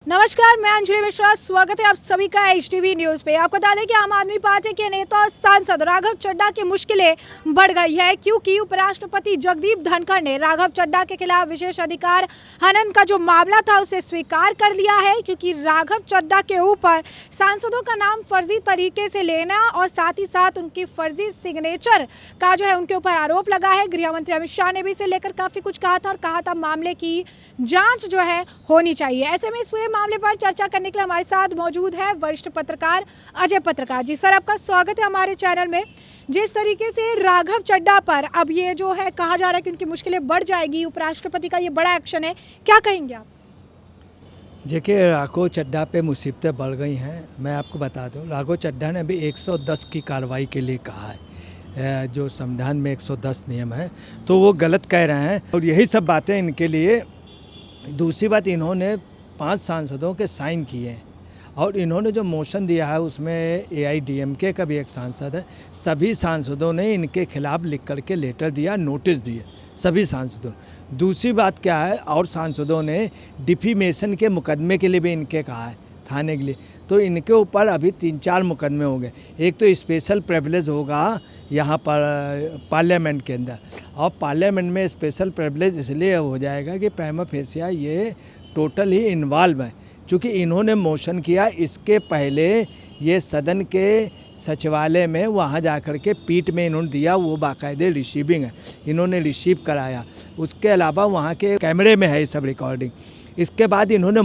नमस्कार, मैं अंजलि मिश्रा। स्वागत है आप सभी का HTV न्यूज पे। आपको बता दें कि आम आदमी पार्टी के नेता और सांसद राघव चड्ढा की मुश्किलें बढ़ गई है, क्योंकि उपराष्ट्रपति जगदीप धनखड़ ने राघव चड्ढा के खिलाफ विशेष अधिकार हनन का जो मामला था उसे स्वीकार कर लिया है, क्योंकि राघव चड्ढा के ऊपर सांसदों का नाम फर्जी तरीके से लेना और साथ ही साथ उनकी फर्जी सिग्नेचर का जो है उनके ऊपर आरोप लगा है। गृह मंत्री अमित शाह ने भी इसे लेकर काफी कुछ कहा था और कहा था मामले की जांच जो है होनी चाहिए। ऐसे में इस पूरे मामले पर चर्चा करने के लिए हमारे साथ मौजूद है वरिष्ठ पत्रकार अजय पत्रकार जी। सर, आपका स्वागत है हमारे चैनल में। जिस तरीके से राघव चड्ढा पर अब ये जो है कहा जा रहा है कि उनकी मुश्किलें बढ़ जाएगी, उपराष्ट्रपति का ये बड़ा एक्शन है, क्या कहेंगे आप? देखिए, राघव चड्ढा पे मुसीबतें बढ़ गई हैं। मैं आपको बता दूं, राघव चड्ढा ने भी 110 की कार्रवाई के लिए कहा है। जो संविधान में 110 नियम है, तो वो गलत कह रहे हैं और यही सब बातें इनके लिए। दूसरी बात, इन्होंने 5 सांसदों के साइन किए हैं और इन्होंने जो मोशन दिया है उसमें AIDMK का भी एक सांसद है। सभी सांसदों ने इनके खिलाफ लिख करके लेटर दिया, नोटिस दिए, सभी सांसदों। दूसरी बात क्या है, और सांसदों ने डिफेमेशन के मुकदमे के लिए भी इनके कहा है थाने के लिए। तो इनके ऊपर अभी 3-4 मुकदमे हो गए। एक तो स्पेशल प्रिविलेज होगा यहाँ पर पार्लियामेंट के अंदर, और पार्लियामेंट में स्पेशल प्रिविलेज इसलिए हो जाएगा कि प्राइमा फेसिया ये टोटल ही इन्वॉल्व है। चूँकि इन्होंने मोशन किया, इसके पहले ये सदन के सचिवालय में वहाँ जाकर के पीठ में इन्होंने दिया, वो बाकायदे रिसीविंग है, इन्होंने रिसीव कराया। उसके अलावा वहाँ के कैमरे में है ये सब रिकॉर्डिंग। इसके बाद इन्होंने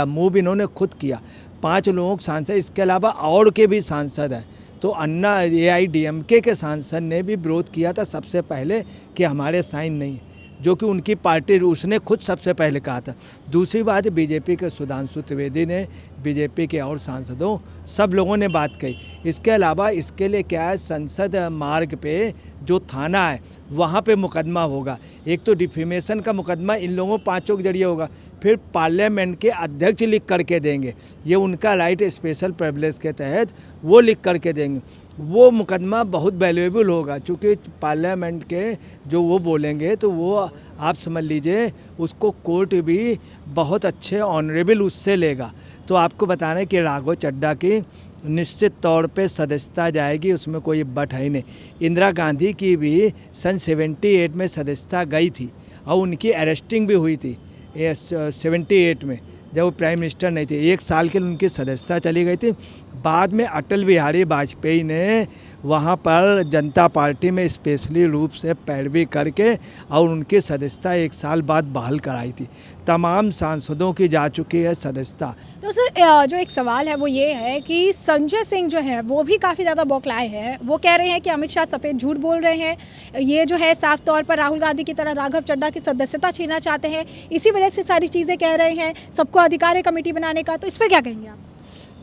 मूव इन्होंने खुद किया। 5 लोग सांसद, इसके अलावा और के भी सांसद हैं। तो अन्ना AIDMK के सांसद ने भी विरोध किया था सबसे पहले कि हमारे साइन नहीं, जो कि उनकी पार्टी, उसने खुद सबसे पहले कहा था। दूसरी बात, बीजेपी के सुधांशु त्रिवेदी ने, बीजेपी के और सांसदों, सब लोगों ने बात कही। इसके अलावा इसके लिए क्या है, संसद मार्ग पे जो थाना है वहाँ पे मुकदमा होगा। एक तो डिफेमेशन का मुकदमा इन लोगों 5 के जरिए होगा, फिर पार्लियामेंट के अध्यक्ष लिख करके देंगे, ये उनका राइट स्पेशल प्रिविलेज के तहत वो लिख करके देंगे। वो मुकदमा बहुत वैल्यूएबल होगा, चूँकि पार्लियामेंट के जो वो बोलेंगे तो वो आप समझ लीजिए उसको कोर्ट भी बहुत अच्छे ऑनरेबल उससे लेगा। तो आपको बताना है कि राघव चड्ढा की निश्चित तौर पे सदस्यता जाएगी, उसमें कोई बट है ही नहीं। इंदिरा गांधी की भी सन 78 में सदस्यता गई थी और उनकी अरेस्टिंग भी हुई थी 78 में, जब वो प्राइम मिनिस्टर नहीं थे। 1 साल के लिए उनकी सदस्यता चली गई थी। बाद में अटल बिहारी वाजपेयी ने वहाँ पर जनता पार्टी में स्पेशली रूप से पैरवी करके और उनकी सदस्यता 1 साल बाद बहाल कराई थी। तमाम सांसदों की जा चुकी है सदस्यता। तो सर, जो एक सवाल है वो ये है कि संजय सिंह जो है वो भी काफ़ी ज़्यादा बौखलाए हैं। वो कह रहे हैं कि अमित शाह सफ़ेद झूठ बोल रहे हैं, ये जो है साफ तौर पर राहुल गांधी की तरह राघव चड्ढा की सदस्यता छीनना चाहते हैं, इसी वजह से सारी चीज़ें कह रहे हैं, सबको अधिकार है कमेटी बनाने का। तो इस पर क्या कहेंगे आप?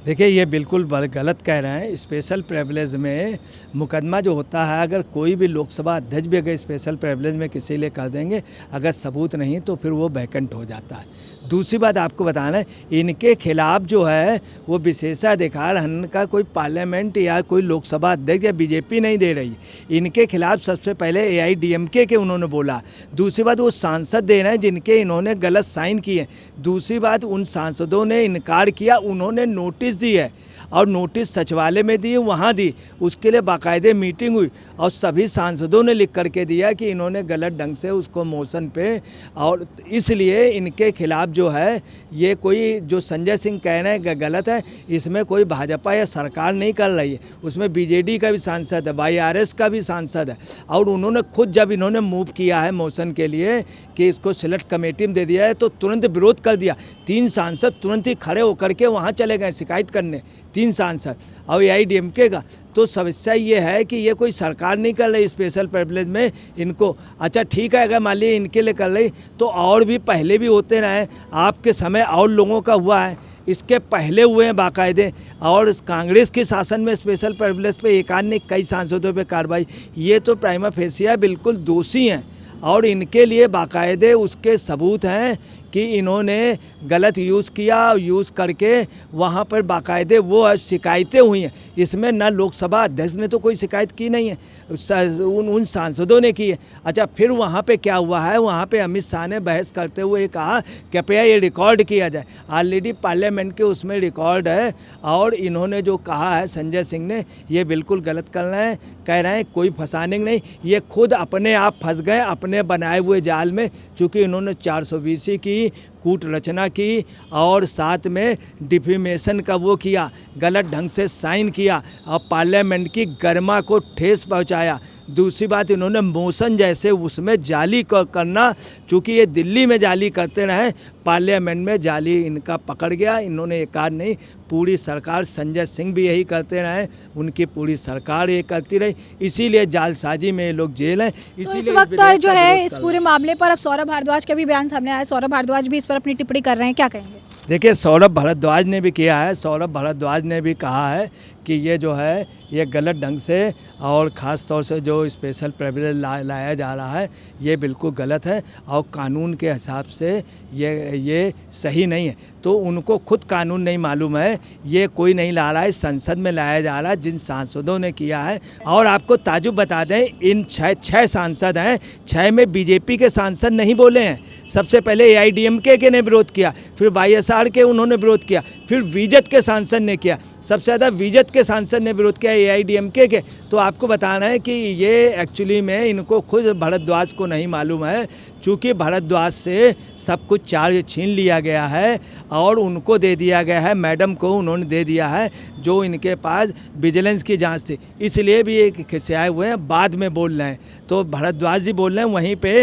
देखिए, ये बिल्कुल गलत कह रहे हैं। स्पेशल प्रिविलेज में मुकदमा जो होता है, अगर कोई भी लोकसभा अध्यक्ष भी अगर स्पेशल प्रिविलेज में किसी लिए कर देंगे, अगर सबूत नहीं तो फिर वो वैकेंट हो जाता है। दूसरी बात आपको बताना है, इनके खिलाफ जो है वो विशेषाधिकार हनन का कोई पार्लियामेंट या कोई लोकसभा अध्यक्ष या बीजेपी नहीं दे रही। इनके खिलाफ सबसे पहले AIDMK के उन्होंने बोला। दूसरी बात, वो सांसद दे रहे हैं जिनके इन्होंने गलत साइन किए। दूसरी बात, उन सांसदों ने इनकार किया, उन्होंने नोटिस दी है और नोटिस सचिवालय में दी, वहाँ दी, उसके लिए बाकायदे मीटिंग हुई और सभी सांसदों ने लिख करके दिया कि इन्होंने गलत ढंग से उसको मोशन पे, और इसलिए इनके खिलाफ जो है ये कोई जो संजय सिंह कह रहे हैं गलत है। इसमें कोई भाजपा या सरकार नहीं कर रही है, उसमें BJD का भी सांसद है, YRS का भी सांसद है, और उन्होंने खुद जब इन्होंने मूव किया है मोशन के लिए कि इसको सिलेक्ट कमेटी में दे दिया है तो तुरंत विरोध कर दिया। 3 सांसद तुरंत ही खड़े होकर के वहाँ चले गए शिकायत करने, 3 सांसद और AIDMK का। तो समस्या ये है कि ये कोई सरकार नहीं कर रही स्पेशल प्रिविलेज में इनको। अच्छा ठीक है, अगर मान लीजिए इनके लिए कर रही तो और भी पहले भी होते रहे, आपके समय और लोगों का हुआ है, इसके पहले हुए हैं बाकायदे, और कांग्रेस के शासन में स्पेशल प्रिविलेज पे एक आध ने कई सांसदों पे कार्रवाई। ये तो प्राइमा फेसिया बिल्कुल दोषी हैं और इनके लिए बाकायदे उसके सबूत हैं कि इन्होंने गलत यूज़ किया, यूज़ करके वहाँ पर बाकायदे वो शिकायतें हुई हैं। इसमें ना लोकसभा अध्यक्ष ने तो कोई शिकायत की नहीं है, उन सांसदों ने की है। अच्छा, फिर वहाँ पे क्या हुआ है, वहाँ पे अमित शाह ने बहस करते हुए कहा कृपया ये रिकॉर्ड किया जाए। ऑलरेडी पार्लियामेंट के उसमें रिकॉर्ड है और इन्होंने जो कहा है संजय सिंह ने, ये बिल्कुल गलत कर रहे हैं, कह रहे हैं कोई फंसाने नहीं, ये खुद अपने आप फंस गए अपने बनाए हुए जाल में। चूँकि इन्होंने 420 की कूट रचना की और साथ में डिफेमेशन का वो किया, गलत ढंग से साइन किया और पार्लियामेंट की गरिमा को ठेस पहुंचाया। दूसरी बात, इन्होंने मोशन जैसे उसमें जाली करना, चूँकि ये दिल्ली में जाली करते रहे, पार्लियामेंट में जाली इनका पकड़ गया। इन्होंने एक आध नहीं, पूरी सरकार, संजय सिंह भी यही करते रहे, उनकी पूरी सरकार ये करती रही, इसीलिए जालसाजी में ये लोग जेल हैं। तो इस वक्त जो है इस पूरे मामले पर अब सौरभ भारद्वाज का भी बयान सामने आया है। सौरभ भारद्वाज भी इस पर अपनी टिप्पणी कर रहे हैं, क्या कहेंगे? देखिए, सौरभ भारद्वाज ने भी किया है, सौरभ भारद्वाज ने भी कहा है कि ये जो है ये गलत ढंग से और ख़ास तौर से जो स्पेशल प्रिविलेज लाया जा रहा है ये बिल्कुल गलत है और कानून के हिसाब से ये सही नहीं है। तो उनको खुद कानून नहीं मालूम है, ये कोई नहीं ला रहा है, संसद में लाया जा रहा है जिन सांसदों ने किया है। और आपको ताजुब बता दें, इन छः सांसद हैं, 6 में बीजेपी के सांसद नहीं बोले हैं। सबसे पहले AIDMK के ने विरोध किया, फिर YSR के उन्होंने विरोध किया, फिर विजत के सांसद ने किया, सबसे ज़्यादा विजत के सांसद ने विरोध किया AIDMK के। तो आपको बताना है कि ये एक्चुअली में इनको खुद भारद्वाज को नहीं मालूम है, चूँकि भारद्वाज से सब कुछ चार्ज छीन लिया गया है और उनको दे दिया गया है, मैडम को उन्होंने दे दिया है जो इनके पास विजिलेंस की जांच थी, इसलिए भी ये खिसियाए हुए हैं, बाद में बोल रहे हैं। तो भारद्वाज जी बोल रहे हैं, वहीं पे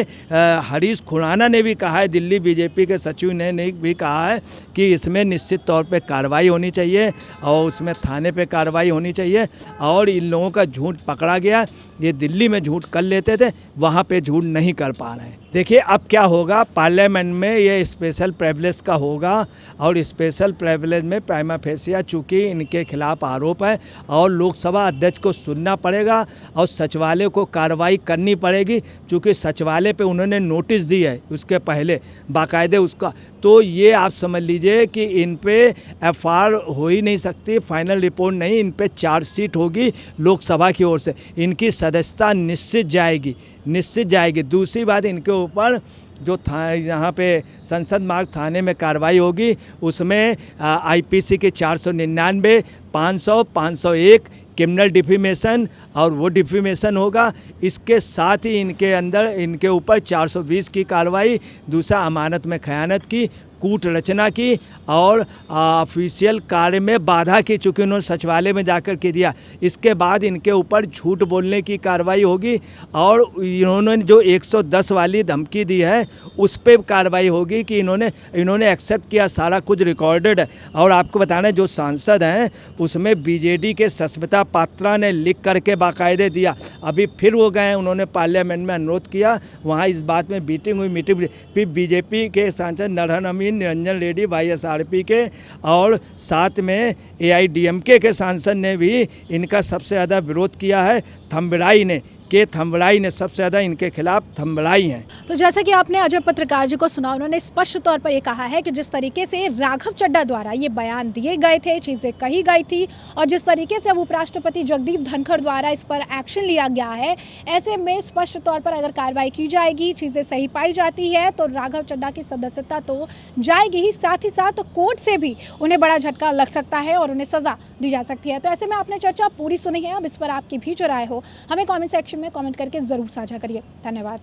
हरीश खुराना ने भी कहा है, दिल्ली बीजेपी के सचिव ने भी कहा है कि इसमें निश्चित तौर पे कार्रवाई होनी चाहिए और उसमें थाने पे कार्रवाई होनी चाहिए। और इन लोगों का झूठ पकड़ा गया, ये दिल्ली में झूठ कर लेते थे, वहाँ पे झूठ नहीं कर पा रहे हैं। देखिए अब क्या होगा, पार्लियामेंट में ये स्पेशल प्रिविलेज का होगा और स्पेशल प्रिविलेज में प्राइमा फेसिया चूँकि इनके खिलाफ आरोप है और लोकसभा अध्यक्ष को सुनना पड़ेगा और सचिवालय को कार्रवाई करनी पड़ेगी, चूँकि सचिवालय पे उन्होंने नोटिस दी है उसके पहले बाकायदे उसका। तो ये आप समझ लीजिए कि इन पे FIR हो ही नहीं सकती, फाइनल रिपोर्ट नहीं, इन पे चार्जशीट होगी लोकसभा की ओर से, इनकी सदस्यता निश्चित जाएगी। दूसरी बात, इनके ऊपर जो यहाँ पे संसद मार्ग थाने में कार्रवाई होगी उसमें IPC के 499, 500, 501 क्रिमिनल डिफेमेशन और वो डिफेमेशन होगा। इसके साथ ही इनके ऊपर 420 की कार्रवाई, दूसरा अमानत में खयानत की, कूट रचना की और ऑफिशियल कार्य में बाधा की, चूँकि उन्होंने सचिवालय में जाकर के दिया। इसके बाद इनके ऊपर झूठ बोलने की कार्रवाई होगी और इन्होंने जो 110 वाली धमकी दी है उस पर कार्रवाई होगी कि इन्होंने एक्सेप्ट किया, सारा कुछ रिकॉर्डेड है। और आपको बताना है जो सांसद हैं उसमें BJD के सस्मिता पात्रा ने लिख करके बाकायदे दिया। अभी फिर वो गए, उन्होंने पार्लियामेंट में अनुरोध किया, वहाँ इस बात में मीटिंग, फिर BJP के सांसद नरहर अमीन, निरंजन रेड्डी, YSRP के और साथ में AIDMK के सांसद ने भी इनका सबसे ज़्यादा विरोध किया है। थम्बड़ाई ने सबसे ज़्यादा इनके खिलाफ थम्बड़ाई हैं। तो जैसा कि आपने अजय पत्रकार जी को सुना, उन्होंने स्पष्ट तौर पर ये कहा है कि जिस तरीके से राघव चड्ढा द्वारा ये बयान दिए गए थे, चीज़ें कही गई थी और जिस तरीके से अब उपराष्ट्रपति जगदीप धनखड़ द्वारा इस पर एक्शन लिया गया है, ऐसे में स्पष्ट तौर पर अगर कार्रवाई की जाएगी, चीज़ें सही पाई जाती है तो राघव चड्ढा की सदस्यता तो जाएगी ही, साथ ही साथ कोर्ट से भी उन्हें बड़ा झटका लग सकता है और उन्हें सज़ा दी जा सकती है। तो ऐसे में आपने चर्चा पूरी सुनी है, अब इस पर आपकी भी जो राय हो हमें कॉमेंट सेक्शन में कमेंट करके ज़रूर साझा करिए। धन्यवाद।